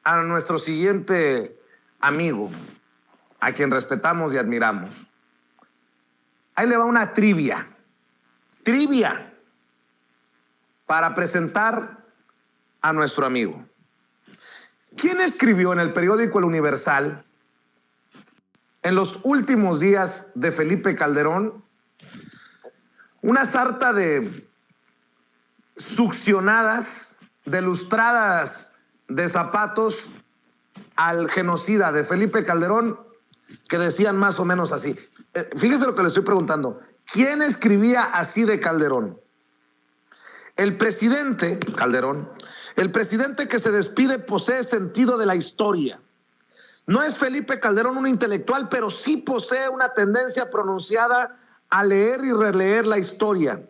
a nuestro siguiente amigo, a quien respetamos y admiramos. Ahí le va una trivia para presentar a nuestro amigo. ¿Quién escribió en el periódico El Universal, en los últimos días de Felipe Calderón, una sarta de succionadas, de lustradas de zapatos al genocida de Felipe Calderón, que decían más o menos así? Fíjese lo que le estoy preguntando. ¿Quién escribía así de Calderón? El presidente Calderón, el presidente que se despide, posee sentido de la historia. No es Felipe Calderón un intelectual, pero sí posee una tendencia pronunciada a leer y releer la historia.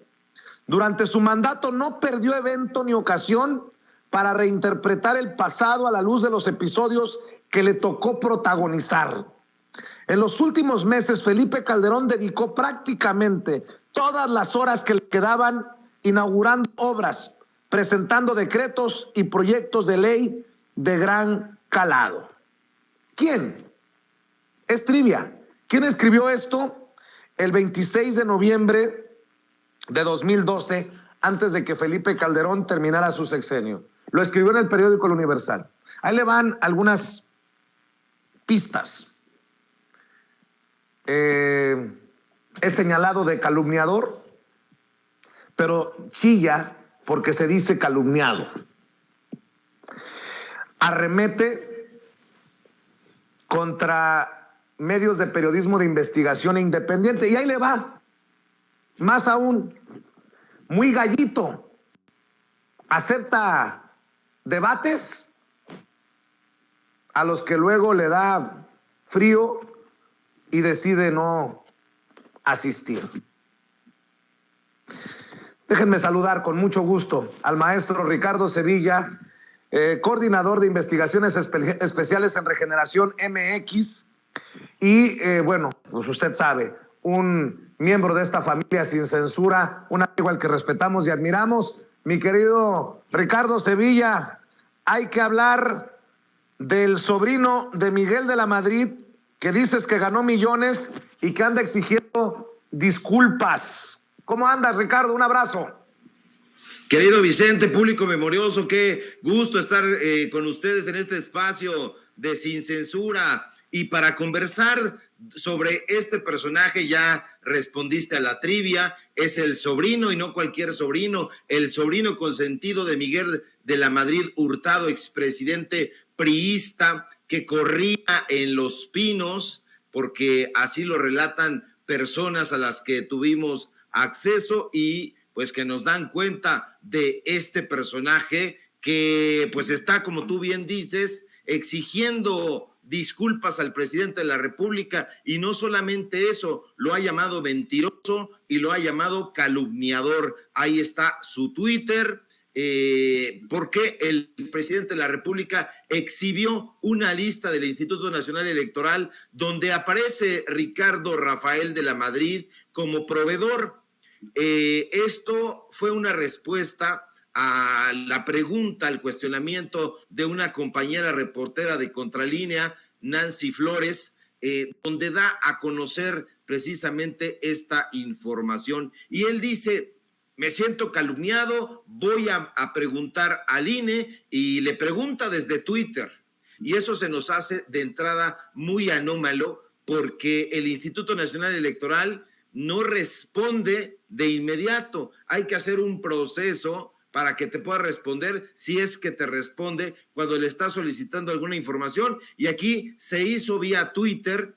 Durante su mandato no perdió evento ni ocasión para reinterpretar el pasado a la luz de los episodios que le tocó protagonizar. En los últimos meses, Felipe Calderón dedicó prácticamente todas las horas que le quedaban inaugurando obras, presentando decretos y proyectos de ley de gran calado. ¿Quién? Es trivia. ¿Quién escribió esto el 26 de noviembre de 2012, antes de que Felipe Calderón terminara su sexenio? Lo escribió en el periódico El Universal. Ahí le van algunas pistas. Es señalado de calumniador, pero chilla porque se dice calumniado. Arremete contra medios de periodismo de investigación e independiente. Y ahí le va. Más aún, muy gallito. Acepta debates a los que luego le da frío y decide no asistir. Déjenme saludar con mucho gusto al maestro Ricardo Sevilla, coordinador de investigaciones especiales en Regeneración MX y, bueno, pues usted sabe, un miembro de esta familia sin censura, un amigo al que respetamos y admiramos. Mi querido Ricardo Sevilla, hay que hablar del sobrino de Miguel de la Madrid, que dices que ganó millones y que anda exigiendo disculpas. ¿Cómo andas, Ricardo? Un abrazo. Querido Vicente, público memorioso, qué gusto estar con ustedes en este espacio de Sin Censura. Y para conversar sobre este personaje, ya respondiste a la trivia, es el sobrino y no cualquier sobrino, el sobrino consentido de Miguel de la Madrid Hurtado, expresidente priista, que corría en Los Pinos, porque así lo relatan personas a las que tuvimos acceso y pues que nos dan cuenta de este personaje que pues está, como tú bien dices, exigiendo disculpas al presidente de la República, y no solamente eso, lo ha llamado mentiroso y lo ha llamado calumniador. Ahí está su Twitter, porque el presidente de la República exhibió una lista del Instituto Nacional Electoral donde aparece Ricardo Rafael de la Madrid como proveedor. Esto fue una respuesta a la pregunta, al cuestionamiento de una compañera reportera de Contralínea, Nancy Flores, donde da a conocer precisamente esta información. Y él dice: me siento calumniado, voy a preguntar al INE, y le pregunta desde Twitter. Y eso se nos hace de entrada muy anómalo, porque el Instituto Nacional Electoral no responde de inmediato. Hay que hacer un proceso para que te pueda responder, si es que te responde cuando le estás solicitando alguna información. Y aquí se hizo vía Twitter,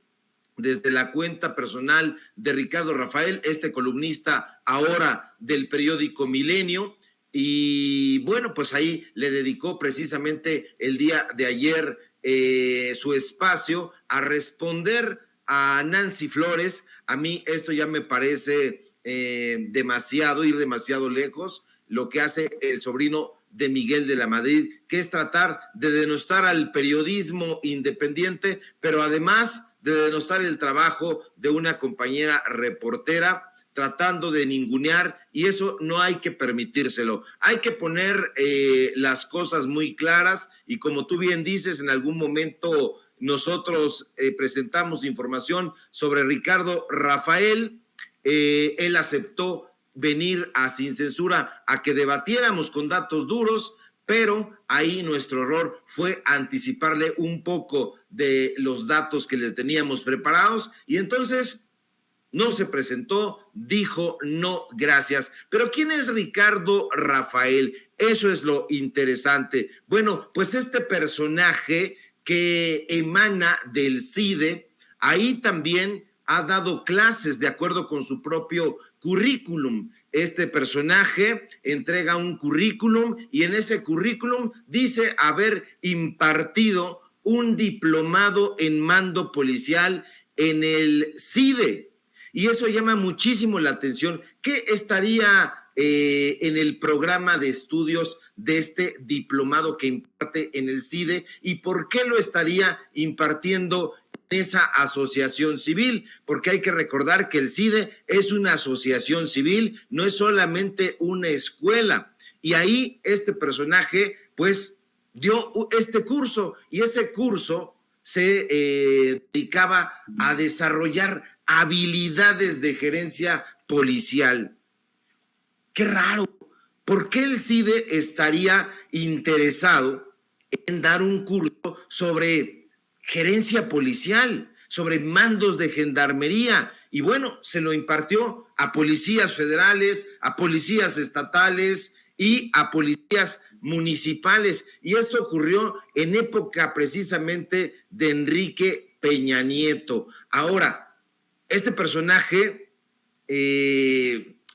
desde la cuenta personal de Ricardo Rafael, este columnista ahora del periódico Milenio. Y bueno, pues ahí le dedicó precisamente el día de ayer su espacio a responder a Nancy Flores. A mí esto ya me parece ir demasiado lejos, lo que hace el sobrino de Miguel de la Madrid, que es tratar de denostar al periodismo independiente, pero además de denostar el trabajo de una compañera reportera tratando de ningunear, y eso no hay que permitírselo. Hay que poner las cosas muy claras, y como tú bien dices, en algún momento nosotros presentamos información sobre Ricardo Rafael. Él aceptó venir a Sin Censura a que debatiéramos con datos duros, pero ahí nuestro error fue anticiparle un poco de los datos que les teníamos preparados, y entonces no se presentó, dijo no, gracias. Pero ¿quién es Ricardo Rafael? Eso es lo interesante. Bueno, pues este personaje que emana del CIDE, ahí también ha dado clases de acuerdo con su propio currículum. Este personaje entrega un currículum y en ese currículum dice haber impartido un diplomado en mando policial en el CIDE. Y eso llama muchísimo la atención. ¿Qué estaría en el programa de estudios de este diplomado que imparte en el CIDE? ¿Y por qué lo estaría impartiendo en esa asociación civil? Porque hay que recordar que el CIDE es una asociación civil, no es solamente una escuela. Y ahí este personaje, pues, dio este curso, y ese curso se dedicaba a desarrollar habilidades de gerencia policial. Qué raro. ¿Por qué el CIDE estaría interesado en dar un curso sobre gerencia policial, sobre mandos de gendarmería? Y bueno, se lo impartió a policías federales, a policías estatales y a policías municipales. Y esto ocurrió en época precisamente de Enrique Peña Nieto. Ahora, este personaje,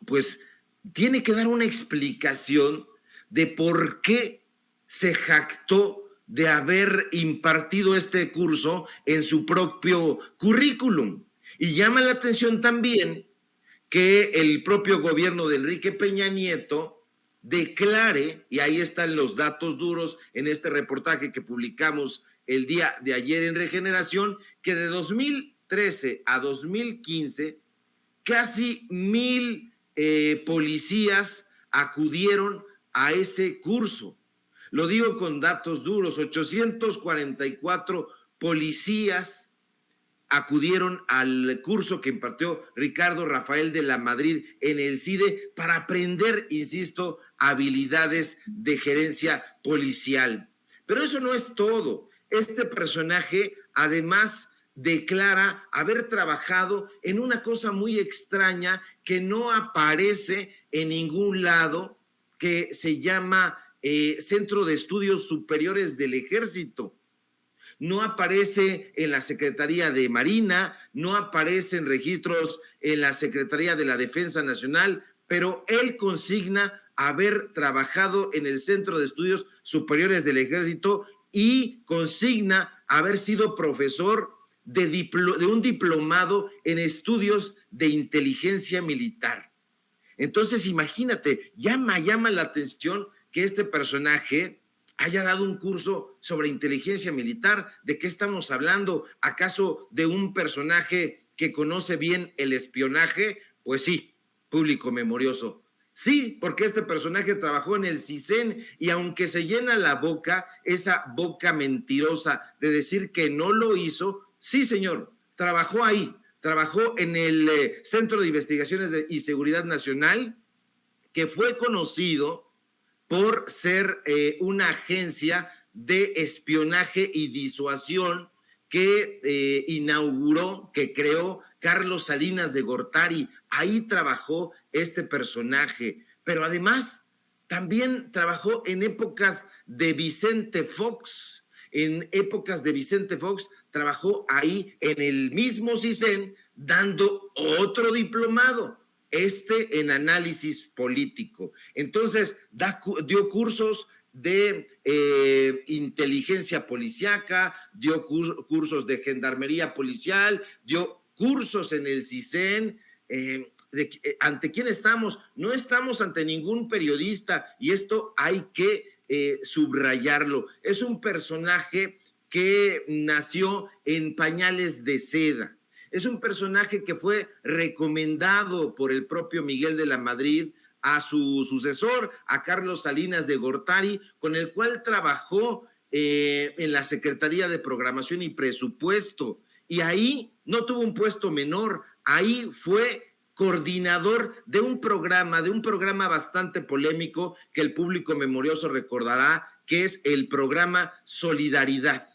pues, tiene que dar una explicación de por qué se jactó de haber impartido este curso en su propio currículum. Y llama la atención también que el propio gobierno de Enrique Peña Nieto declare, y ahí están los datos duros en este reportaje que publicamos el día de ayer en Regeneración, que de 2013 a 2015, casi 1,000 policías acudieron a ese curso. Lo digo con datos duros, 844 policías acudieron al curso que impartió Ricardo Rafael de la Madrid en el CIDE para aprender, insisto, habilidades de gerencia policial. Pero eso no es todo. Este personaje, además, declara haber trabajado en una cosa muy extraña que no aparece en ningún lado, que se llama Centro de Estudios Superiores del Ejército. No aparece en la Secretaría de Marina, no aparece en registros en la Secretaría de la Defensa Nacional, pero él consigna haber trabajado en el Centro de Estudios Superiores del Ejército y consigna haber sido profesor de un diplomado en estudios de inteligencia militar. Entonces, imagínate, llama la atención que este personaje haya dado un curso sobre inteligencia militar. ¿De qué estamos hablando? ¿Acaso de un personaje que conoce bien el espionaje? Pues sí, público memorioso. Sí, porque este personaje trabajó en el CISEN y aunque se llena la boca, esa boca mentirosa de decir que no lo hizo, sí, señor, trabajó ahí, trabajó en el Centro de Investigaciones y Seguridad Nacional, que fue conocido por ser una agencia de espionaje y disuasión que inauguró, que creó Carlos Salinas de Gortari. Ahí trabajó este personaje, pero además también trabajó en épocas de Vicente Fox. En épocas de Vicente Fox trabajó ahí en el mismo CISEN dando otro diplomado, en análisis político. Entonces dio cursos de inteligencia policíaca, dio cursos de gendarmería policial, dio cursos en el CISEN. ¿Ante quién estamos? No estamos ante ningún periodista, y esto hay que subrayarlo. Es un personaje que nació en pañales de seda. Es un personaje que fue recomendado por el propio Miguel de la Madrid a su sucesor, a Carlos Salinas de Gortari, con el cual trabajó en la Secretaría de Programación y Presupuesto. Y ahí no tuvo un puesto menor, ahí fue coordinador de un programa bastante polémico que el público memorioso recordará, que es el programa Solidaridad.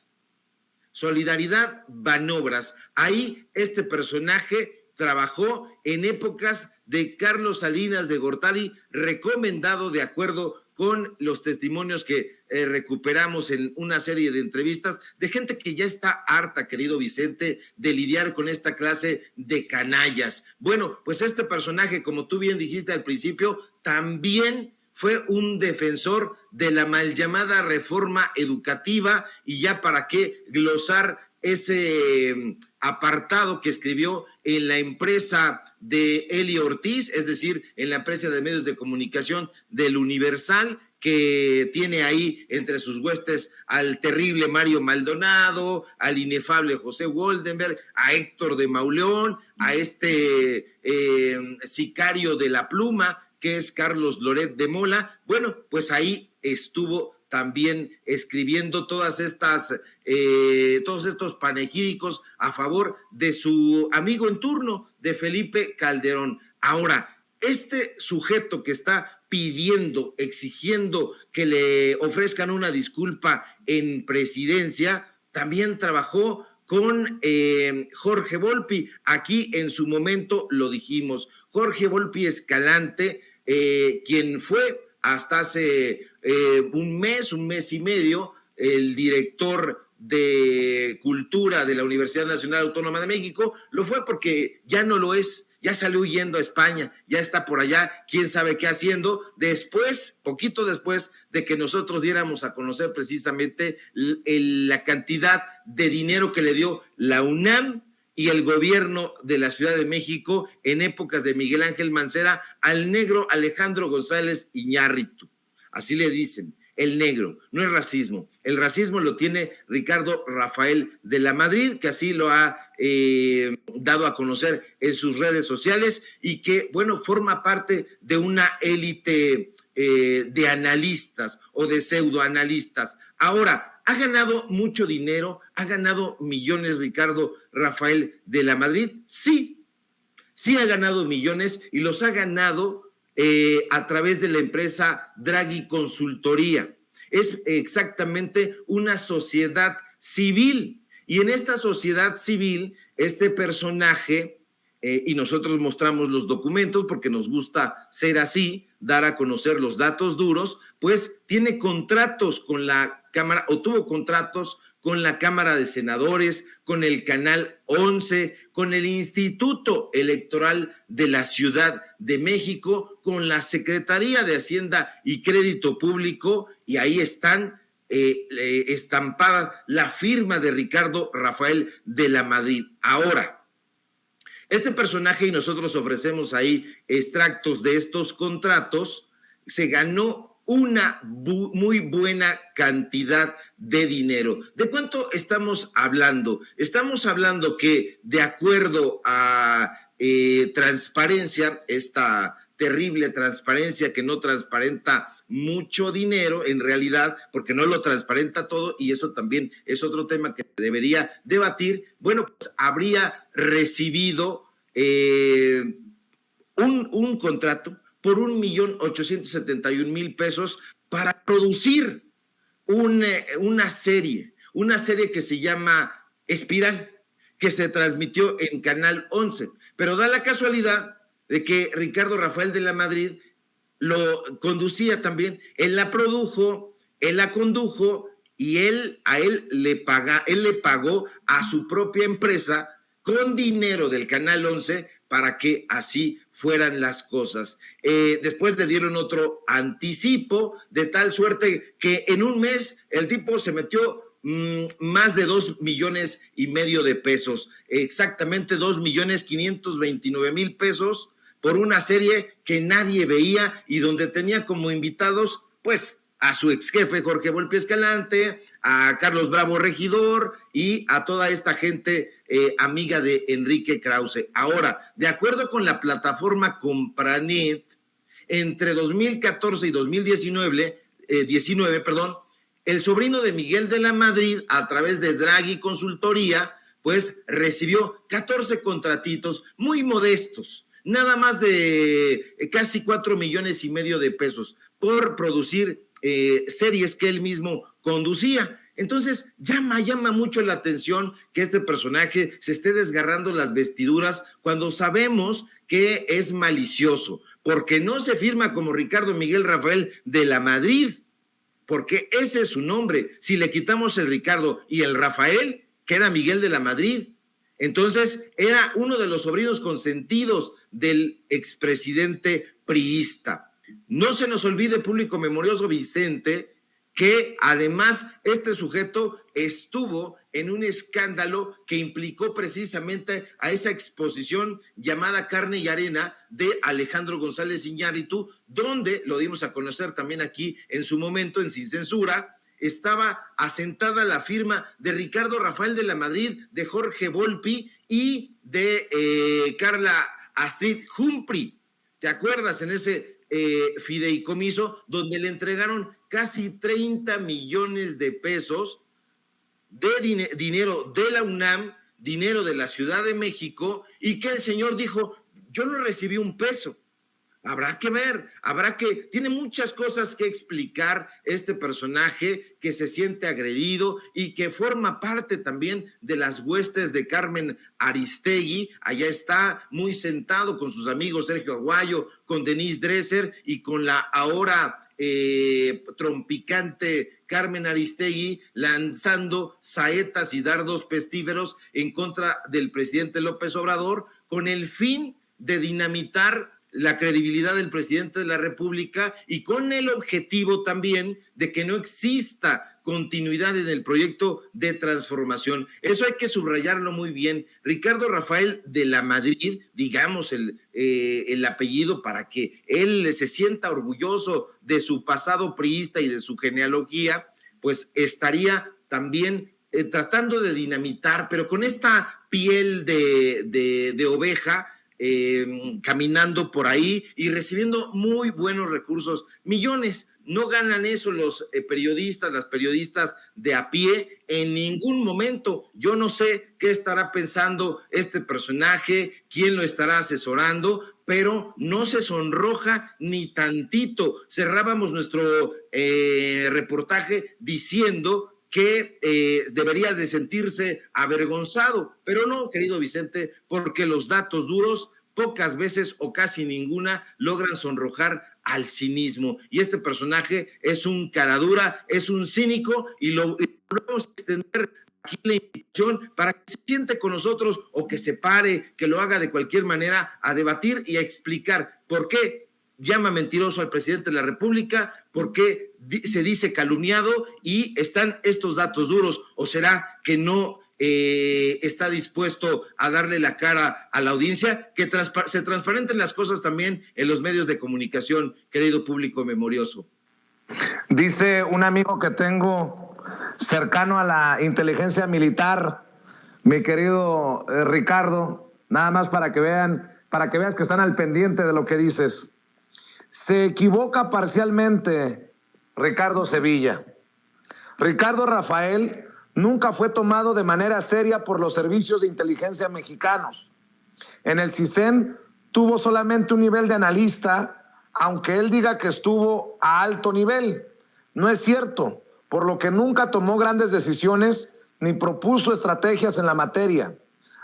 Solidaridad Banobras. Ahí este personaje trabajó en épocas de Carlos Salinas de Gortari, recomendado de acuerdo con los testimonios que recuperamos en una serie de entrevistas de gente que ya está harta, querido Vicente, de lidiar con esta clase de canallas. Bueno, pues este personaje, como tú bien dijiste al principio, también fue un defensor de la mal llamada reforma educativa, y ya para qué glosar ese apartado que escribió en la empresa de Eli Ortiz, es decir, en la empresa de medios de comunicación del Universal, que tiene ahí entre sus huestes al terrible Mario Maldonado, al inefable José Woldenberg, a Héctor de Mauleón, a este sicario de la pluma, que es Carlos Loret de Mola. Bueno, pues ahí estuvo también escribiendo todos estos panegíricos a favor de su amigo en turno, de Felipe Calderón. Ahora, este sujeto que está pidiendo, exigiendo que le ofrezcan una disculpa en presidencia, también trabajó con Jorge Volpi. Aquí en su momento lo dijimos, Jorge Volpi Escalante, quien fue hasta hace un mes y medio, el director de Cultura de la Universidad Nacional Autónoma de México. Lo fue porque ya no lo es, ya salió huyendo a España, ya está por allá, quién sabe qué haciendo, poquito después de que nosotros diéramos a conocer precisamente la cantidad de dinero que le dio la UNAM y el gobierno de la Ciudad de México en épocas de Miguel Ángel Mancera al negro Alejandro González Iñárritu. Así le dicen, el negro. No es racismo. El racismo lo tiene Ricardo Rafael de la Madrid, que así lo ha dado a conocer en sus redes sociales, y que, bueno, forma parte de una élite de analistas o de pseudoanalistas. Ahora, ¿ha ganado mucho dinero? ¿Ha ganado millones Ricardo Rafael de la Madrid? Sí ha ganado millones, y los ha ganado a través de la empresa Draghi Consultoría. Es exactamente una sociedad civil, y en esta sociedad civil, este personaje, y nosotros mostramos los documentos porque nos gusta ser así, dar a conocer los datos duros, pues tiene contratos con la Cámara, o tuvo contratos con la Cámara de Senadores, con el Canal 11, con el Instituto Electoral de la Ciudad de México, con la Secretaría de Hacienda y Crédito Público, y ahí están estampadas la firma de Ricardo Rafael de la Madrid. Ahora, este personaje, y nosotros ofrecemos ahí extractos de estos contratos, se ganó una muy buena cantidad de dinero. ¿De cuánto estamos hablando? Estamos hablando que, de acuerdo a transparencia, esta terrible transparencia que no transparenta mucho dinero en realidad, porque no lo transparenta todo, y eso también es otro tema que debería debatir. Bueno, pues habría recibido un contrato por $1,871,000 pesos para producir una serie que se llama Espiral, que se transmitió en Canal 11. Pero da la casualidad de que Ricardo Rafael de la Madrid lo conducía también, él la produjo, él la condujo, y él le pagó a su propia empresa con dinero del Canal 11 para que así fueran las cosas. Después le dieron otro anticipo, de tal suerte que en un mes el tipo se metió más de 2,5 millones de pesos, exactamente 2,529,000 pesos por una serie que nadie veía, y donde tenía como invitados, pues, a su ex jefe Jorge Volpi Escalante, a Carlos Bravo Regidor y a toda esta gente amiga de Enrique Krause. Ahora, de acuerdo con la plataforma Compranet, entre 2014 y 2019, el sobrino de Miguel de la Madrid, a través de Draghi Consultoría, pues recibió 14 contratitos muy modestos, nada más de casi 4,5 millones de pesos por producir series que él mismo conducía. Entonces llama mucho la atención que este personaje se esté desgarrando las vestiduras cuando sabemos que es malicioso, porque no se firma como Ricardo Miguel Rafael de la Madrid, porque ese es su nombre. Si le quitamos el Ricardo y el Rafael, queda Miguel de la Madrid. Entonces era uno de los sobrinos consentidos del expresidente priista. No se nos olvide, público memorioso, Vicente, que además este sujeto estuvo en un escándalo que implicó precisamente a esa exposición llamada Carne y Arena de Alejandro González Iñárritu, donde, lo dimos a conocer también aquí en su momento en Sin Censura, estaba asentada la firma de Ricardo Rafael de la Madrid, de Jorge Volpi y de Carla Astrid Humphrey. ¿Te acuerdas en ese fideicomiso donde le entregaron casi 30 millones de pesos de dinero de la UNAM, dinero de la Ciudad de México, y que el señor dijo, yo no recibí un peso? Habrá que ver, tiene muchas cosas que explicar este personaje que se siente agredido y que forma parte también de las huestes de Carmen Aristegui. Allá está muy sentado con sus amigos Sergio Aguayo, con Denise Dresser y con la ahora trompicante Carmen Aristegui, lanzando saetas y dardos pestíferos en contra del presidente López Obrador, con el fin de dinamitar la credibilidad del presidente de la República y con el objetivo también de que no exista continuidad en el proyecto de transformación. Eso hay que subrayarlo muy bien. Ricardo Rafael de la Madrid, digamos el apellido para que él se sienta orgulloso de su pasado priista y de su genealogía, pues estaría también tratando de dinamitar, pero con esta piel de oveja, caminando por ahí y recibiendo muy buenos recursos, millones. No ganan eso los periodistas, las periodistas de a pie en ningún momento. Yo no sé qué estará pensando este personaje, quién lo estará asesorando, pero no se sonroja ni tantito. Cerrábamos nuestro reportaje diciendo que debería de sentirse avergonzado, pero no, querido Vicente, porque los datos duros pocas veces o casi ninguna logran sonrojar al cinismo. Y este personaje es un caradura, es un cínico, y lo vamos a extender aquí la invitación para que se siente con nosotros o que se pare, que lo haga de cualquier manera a debatir y a explicar por qué llama mentiroso al presidente de la República, por qué se dice calumniado y están estos datos duros, o será que no está dispuesto a darle la cara a la audiencia, que se transparenten las cosas también en los medios de comunicación, querido público memorioso. Dice un amigo que tengo cercano a la inteligencia militar, mi querido Ricardo, nada más para que veas que están al pendiente de lo que dices. Se equivoca parcialmente Ricardo Sevilla. Ricardo Rafael nunca fue tomado de manera seria por los servicios de inteligencia mexicanos. En el CISEN tuvo solamente un nivel de analista, aunque él diga que estuvo a alto nivel. No es cierto, por lo que nunca tomó grandes decisiones ni propuso estrategias en la materia.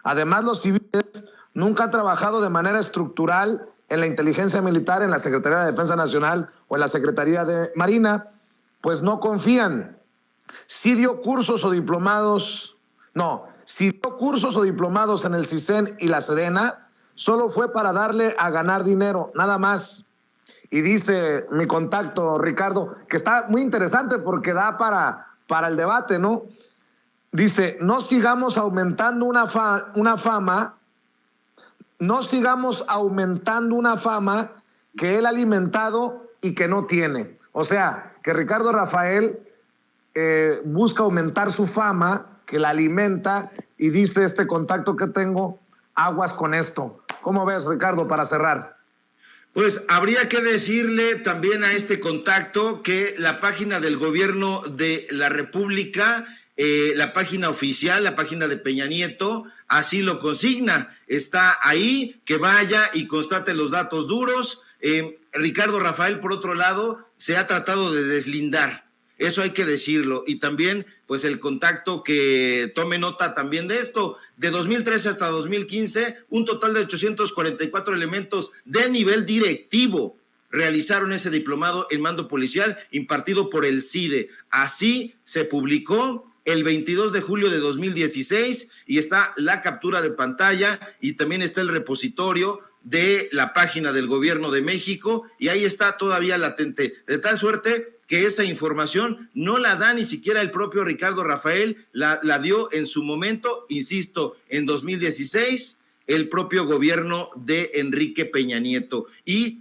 Además, los civiles nunca han trabajado de manera estructural en la inteligencia militar, en la Secretaría de Defensa Nacional o en la Secretaría de Marina, pues no confían. Si dio cursos o diplomados en el CISEN y la Sedena, solo fue para darle a ganar dinero, nada más. Y dice mi contacto, Ricardo, que está muy interesante porque da para el debate, ¿no? Dice, no sigamos aumentando una fama que él ha alimentado y que no tiene. O sea, que Ricardo Rafael busca aumentar su fama, que la alimenta y dice este contacto que tengo, aguas con esto. ¿Cómo ves, Ricardo, para cerrar? Pues habría que decirle también a este contacto que la página del gobierno de la República, la página oficial, la página de Peña Nieto, así lo consigna. Está ahí, que vaya y constate los datos duros. Ricardo Rafael, por otro lado, se ha tratado de deslindar. Eso hay que decirlo. Y también, pues el contacto que tome nota también de esto. De 2013 hasta 2015, un total de 844 elementos de nivel directivo realizaron ese diplomado en mando policial impartido por el CIDE. Así se publicó el 22 de julio de 2016 y está la captura de pantalla y también está el repositorio de la página del Gobierno de México y ahí está todavía latente, de tal suerte que esa información no la da ni siquiera el propio Ricardo Rafael, la dio en su momento, insisto, en 2016, el propio gobierno de Enrique Peña Nieto. Y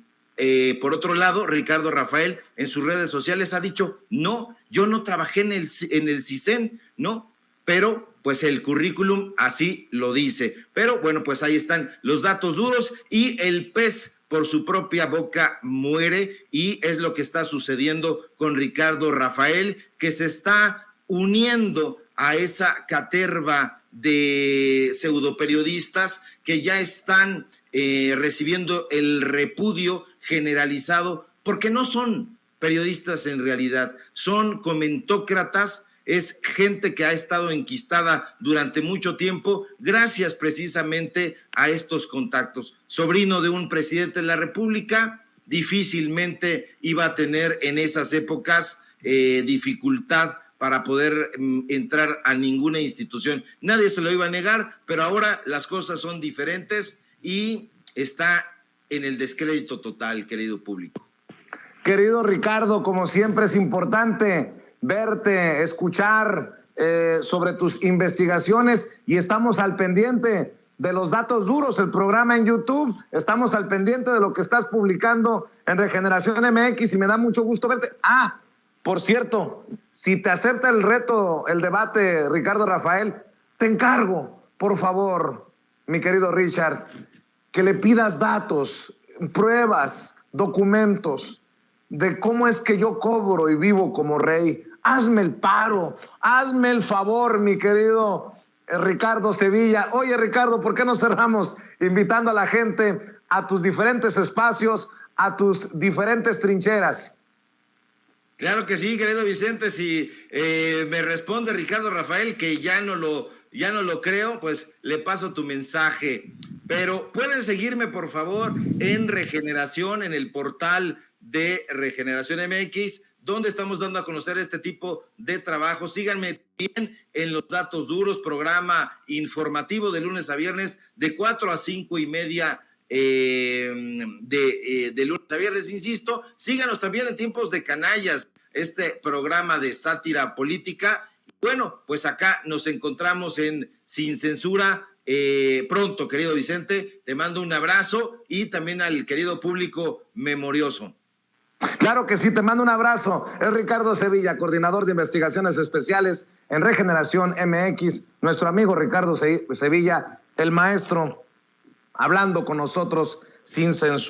por otro lado, Ricardo Rafael en sus redes sociales ha dicho, no, yo no trabajé en el CISEN, no, pero pues el currículum así lo dice. Pero bueno, pues ahí están los datos duros y el pez por su propia boca muere y es lo que está sucediendo con Ricardo Rafael, que se está uniendo a esa caterva de pseudoperiodistas que ya están recibiendo el repudio generalizado porque no son periodistas en realidad, son comentócratas. Es gente que ha estado enquistada durante mucho tiempo gracias precisamente a estos contactos. Sobrino de un presidente de la República, difícilmente iba a tener en esas épocas dificultad para poder entrar a ninguna institución. Nadie se lo iba a negar, pero ahora las cosas son diferentes y está en el descrédito total, querido público. Querido Ricardo, como siempre es importante verte, escuchar sobre tus investigaciones y estamos al pendiente de los datos duros, el programa en YouTube, estamos al pendiente de lo que estás publicando en Regeneración MX y me da mucho gusto verte. Por cierto, si te acepta el reto, el debate, Ricardo Rafael, te encargo, por favor, mi querido Richard, que le pidas datos, pruebas, documentos de cómo es que yo cobro y vivo como rey. Hazme el paro, hazme el favor, mi querido Ricardo Sevilla. Oye, Ricardo, ¿por qué no cerramos invitando a la gente a tus diferentes espacios, a tus diferentes trincheras? Claro que sí, querido Vicente. Si me responde Ricardo Rafael que ya no lo creo, pues le paso tu mensaje. Pero pueden seguirme, por favor, en Regeneración, en el portal de Regeneración MX, donde estamos dando a conocer este tipo de trabajo. Síganme bien en Los Datos Duros, programa informativo de lunes a viernes de 4 a 5 y media de lunes a viernes, insisto. Síganos también en Tiempos de Canallas, este programa de sátira política. Bueno, pues acá nos encontramos en Sin Censura pronto, querido Vicente. Te mando un abrazo y también al querido público memorioso. Claro que sí, te mando un abrazo. Es Ricardo Sevilla, coordinador de investigaciones especiales en Regeneración MX. Nuestro amigo Ricardo Sevilla, el maestro, hablando con nosotros sin censura.